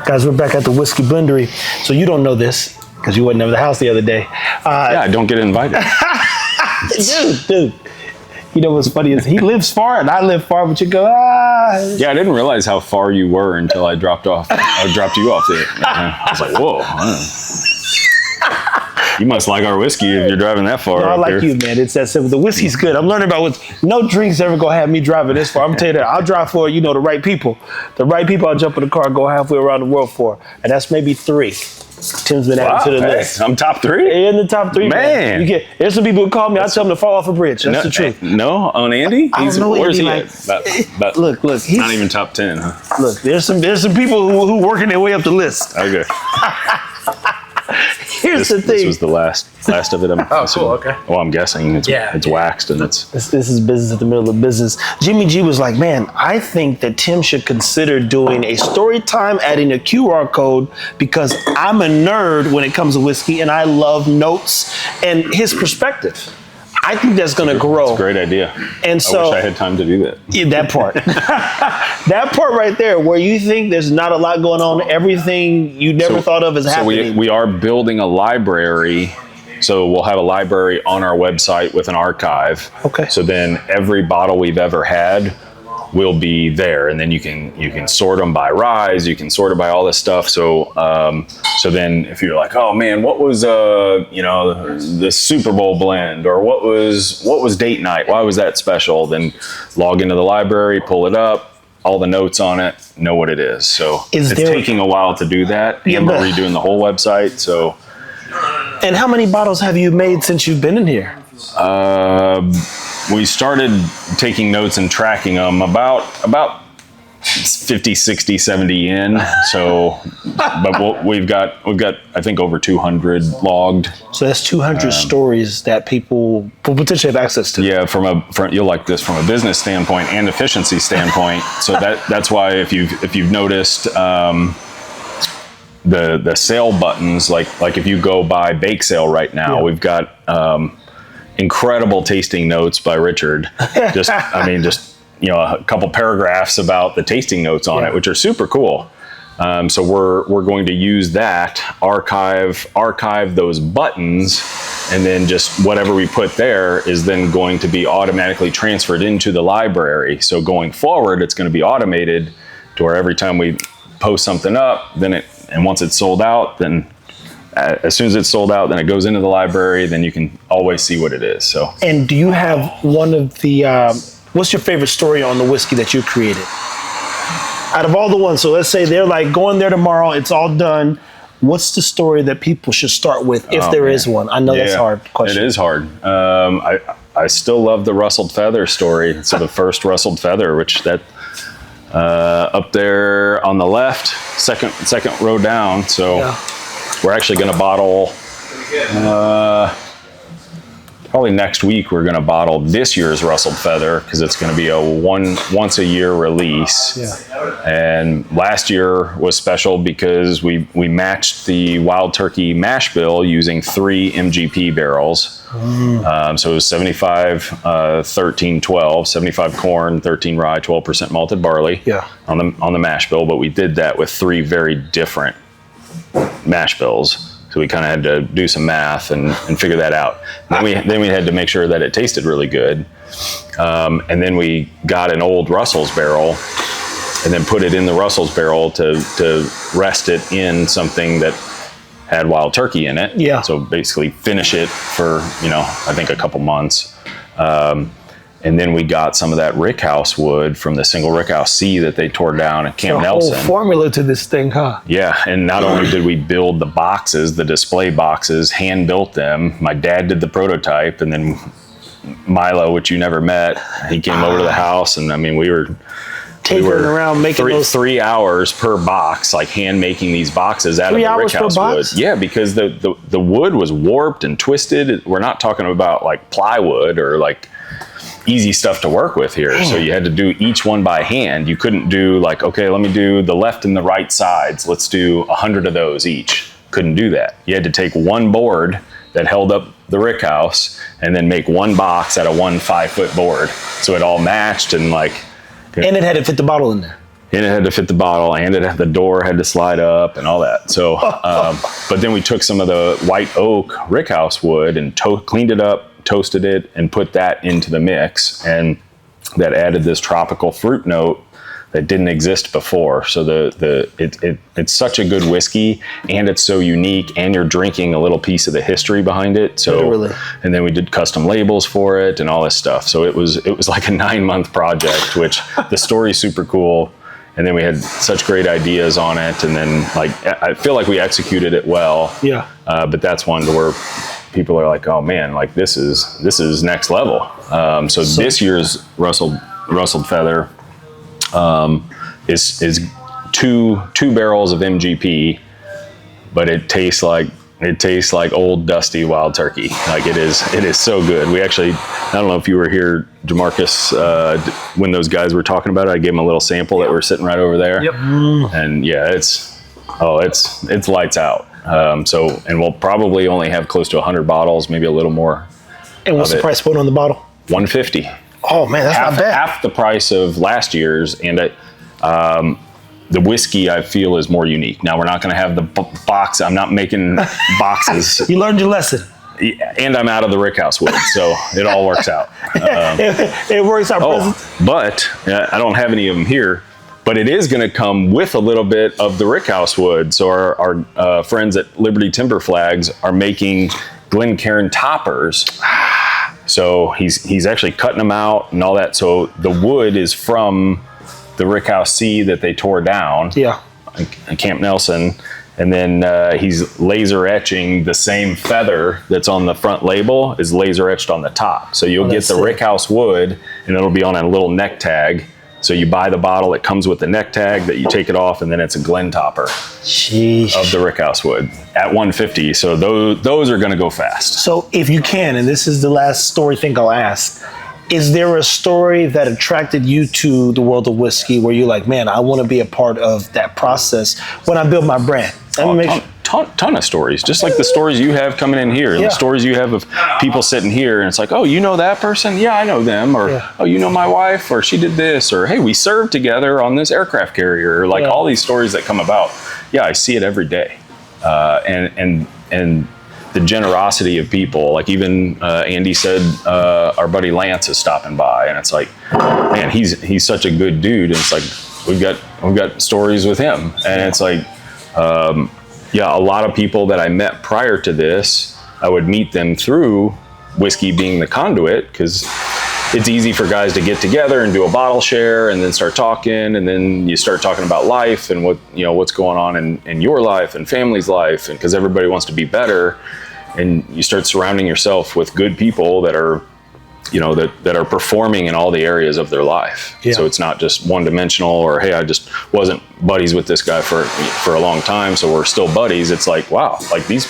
Guys, we're back at the Whiskey Blendery. So you don't know this because you wasn't at the house the other day. Yeah, I don't get invited. Dude. You know what's funny is he lives far and I live far, but you go, Yeah, I didn't realize how far you were until I dropped you off. I was like, whoa. You must like our whiskey if you're driving that far. No, I like you, man. It's that simple. The whiskey's good. I'm learning about what no drinks ever gonna have me driving this far. I'm gonna tell you that. I'll drive for, the right people. The right people I'll jump in the car and go halfway around the world for. And that's maybe 3. Tim's been adding to the list. I'm top 3? In the top 3, man. There's some people who call me, I tell them to fall off a bridge. That's the truth. No, on Andy? I don't know where's Andy he at? But look. He's not even top 10, huh? Look, there's some people who working their way up the list. Okay. Here's the thing. This was the last of it. Cool, okay. Well, I'm guessing it's waxed and it's... This is business at the middle of business. Jimmy G was like, man, I think that Tim should consider doing a story time, adding a QR code, because I'm a nerd when it comes to whiskey and I love notes and his perspective. I think that's going to grow. That's a great idea. And so, I wish I had time to do that. Yeah, that part. That part right there, where you think there's not a lot going on, everything you never thought of is happening. So we are building a library. So we'll have a library on our website with an archive. Okay. So then every bottle we've ever had will be there, and then you can sort them by rise, you can sort it by all this stuff. So so then if you're like, oh man, what was the Super Bowl blend, or what was date night, why was that special, then log into the library, pull it up, all the notes on it, know what it is. So it's taking a while to do that. Yeah, we're redoing the whole website. So and how many bottles have you made since you've been in here? We started taking notes and tracking them about 50, 60, 70 in. So, but we've got I think over 200 logged. So that's 200 stories that people will potentially have access to. Yeah, you'll like this from a business standpoint and efficiency standpoint. So that's why if you've noticed the sale buttons, like if you go by bake sale right now, we've got incredible tasting notes by Richard. Just a couple paragraphs about the tasting notes on it, which are super cool. So we're going to use that, archive those buttons, and then just whatever we put there is then going to be automatically transferred into the library. So going forward, it's going to be automated to where every time we post something up, and once it's sold out, then as soon as it's sold out, then it goes into the library. Then you can always see what it is. So. And do you have one of the? What's your favorite story on the whiskey that you created? Out of all the ones, so let's say they're like going there tomorrow. It's all done. What's the story that people should start with, if there is one? I know that's a hard question. It is hard. I still love the rustled feather story. So the first rustled feather, which that up there on the left, second row down. So. Yeah. We're actually going to bottle, probably next week, we're going to bottle this year's Rustled Feather, because it's going to be a once a year release. Yeah. And last year was special because we matched the Wild Turkey mash bill using 3 MGP barrels. So it was 75, 13, 12, 75 corn, 13 rye, 12% malted barley on the mash bill. But we did that with 3 very different mash bills, so we kind of had to do some math and figure that out. Then we had to make sure that it tasted really good, and then we got an old Russell's barrel and then put it in the Russell's barrel to rest it in something that had Wild Turkey in it. Yeah. So basically finish it for I think a couple months. And then we got some of that rickhouse wood from the single rickhouse C that they tore down at Camp Nelson. Whole formula to this thing, huh? Yeah, and not only did we build the boxes, the display boxes, hand built them. My dad did the prototype, and then Milo, which you never met, he came over to the house, and I mean we were around making those 3 hours per box, like hand making these boxes out of the rickhouse wood. Yeah, because the wood was warped and twisted. We're not talking about like plywood or like easy stuff to work with here. So you had to do each one by hand. You couldn't do like, okay, let me do the left and the right sides. Let's do 100 of those each. Couldn't do that. You had to take one board that held up the rickhouse and then make one box out of one 5-foot board. So it all matched and like. And it had to fit the bottle in there. and it had to fit the bottle, and the door had to slide up and all that. So, but then we took some of the white oak rickhouse wood and cleaned it up, toasted it, and put that into the mix, and that added this tropical fruit note that didn't exist before. So it's such a good whiskey, and it's so unique, and you're drinking a little piece of the history behind it. So, Literally. And then we did custom labels for it and all this stuff. So it was like a 9-month project, which the story's super cool. And then we had such great ideas on it. And then I feel like we executed it well. Yeah. But that's one to where people are like, oh man, like this is next level. So this year's rustled feather is two barrels of MGP, but it tastes like old dusty wild turkey. Like it is so good. We actually, I don't know if you were here, Jamarcus, when those guys were talking about it, I gave them a little sample that we're sitting right over there. Yep. And yeah, it's lights out. And we'll probably only have close to 100 bottles, maybe a little more. And what's the price point on the bottle? $150. Oh man, that's not bad. Half the price of last year's, and the whiskey I feel is more unique. Now we're not going to have the box. I'm not making boxes. You learned your lesson. And I'm out of the rickhouse wood, so it all works out. It works out. But I don't have any of them here. But it is going to come with a little bit of the rickhouse wood. So our friends at Liberty Timber Flags are making Glencairn toppers. So he's actually cutting them out and all that. So the wood is from the rickhouse C that they tore down. Yeah. In Camp Nelson. And then he's laser etching the same feather that's on the front label is laser etched on the top. So you'll get the rickhouse wood, and it'll be on a little neck tag. So you buy the bottle, it comes with the neck tag that you take it off, and then it's a Glen topper of the rickhouse wood at $150. So those are going to go fast. So if you can, and this is the last story thing I'll ask, is there a story that attracted you to the world of whiskey where you're like, man, I want to be a part of that process when I build my brand? Ton of stories, just like the stories you have coming in here, and the stories you have of people sitting here, and it's like, oh, you know that person? Yeah, I know them. Or, oh, you know my wife? Or she did this. Or, hey, we served together on this aircraft carrier. Or like all these stories that come about. Yeah, I see it every day. And the generosity of people, like even Andy said, our buddy Lance is stopping by, and it's like, man, he's such a good dude. And it's like, we've got stories with him. And it's like, a lot of people that I met prior to this, I would meet them through whiskey being the conduit, because it's easy for guys to get together and do a bottle share and then start talking, and then you start talking about life and what's going on in your life and family's life, and because everybody wants to be better, and you start surrounding yourself with good people that are that are performing in all the areas of their life. So it's not just one dimensional, or hey, I just wasn't buddies with this guy for a long time, so we're still buddies. It's like, wow, like these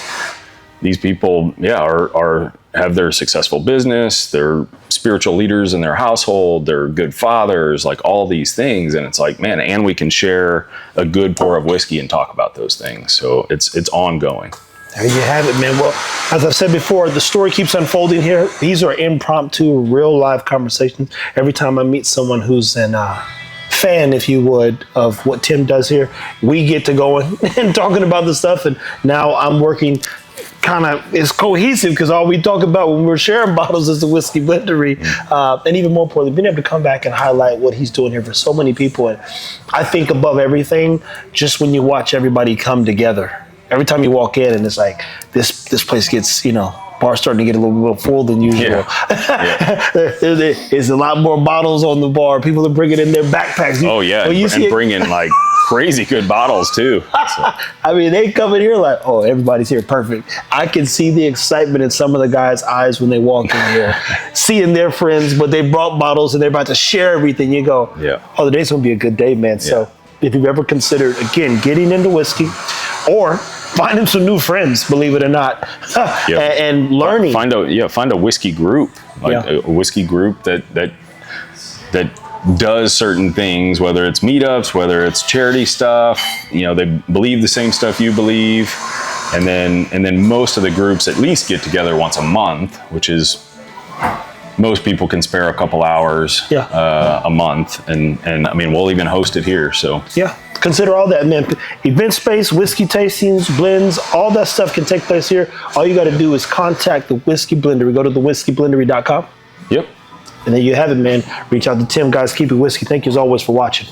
people are have their successful business, they're spiritual leaders in their household, they're good fathers, like all these things. And it's like, man, and we can share a good pour of whiskey and talk about those things. So it's ongoing. There you have it, man. Well, as I've said before, the story keeps unfolding here. These are impromptu, real live conversations. Every time I meet someone who's a fan, if you would, of what Tim does here, we get to going and talking about the stuff. And now I'm working it's cohesive, because all we talk about when we're sharing bottles is the whiskey blendery. And even more importantly, being able to come back and highlight what he's doing here for so many people. And I think above everything, just when you watch everybody come together, every time you walk in and it's like, this place gets, bar's starting to get a little more full than usual. There's a lot more bottles on the bar. People are bringing in their backpacks. And bringing like crazy good bottles too. So. I mean, they come in here like, oh, everybody's here, perfect. I can see the excitement in some of the guys' eyes when they walk in here, seeing their friends, but they brought bottles and they're about to share everything. You go, oh, the day's gonna be a good day, man. So if you've ever considered, again, getting into whiskey, or finding some new friends, believe it or not, and learning. Find a whiskey group, a whiskey group that does certain things, whether it's meetups, whether it's charity stuff. They believe the same stuff you believe, and then most of the groups at least get together once a month, which is most people can spare a couple hours a month, and I mean, we'll even host it here. So yeah, consider all that, man. Event space, whiskey tastings, blends, all that stuff can take place here. All you got to do is contact the Whiskey Blendery. Go to thewhiskeyblendery.com. Yep. And there you have it, man. Reach out to Tim, guys. Keep it whiskey. Thank you as always for watching.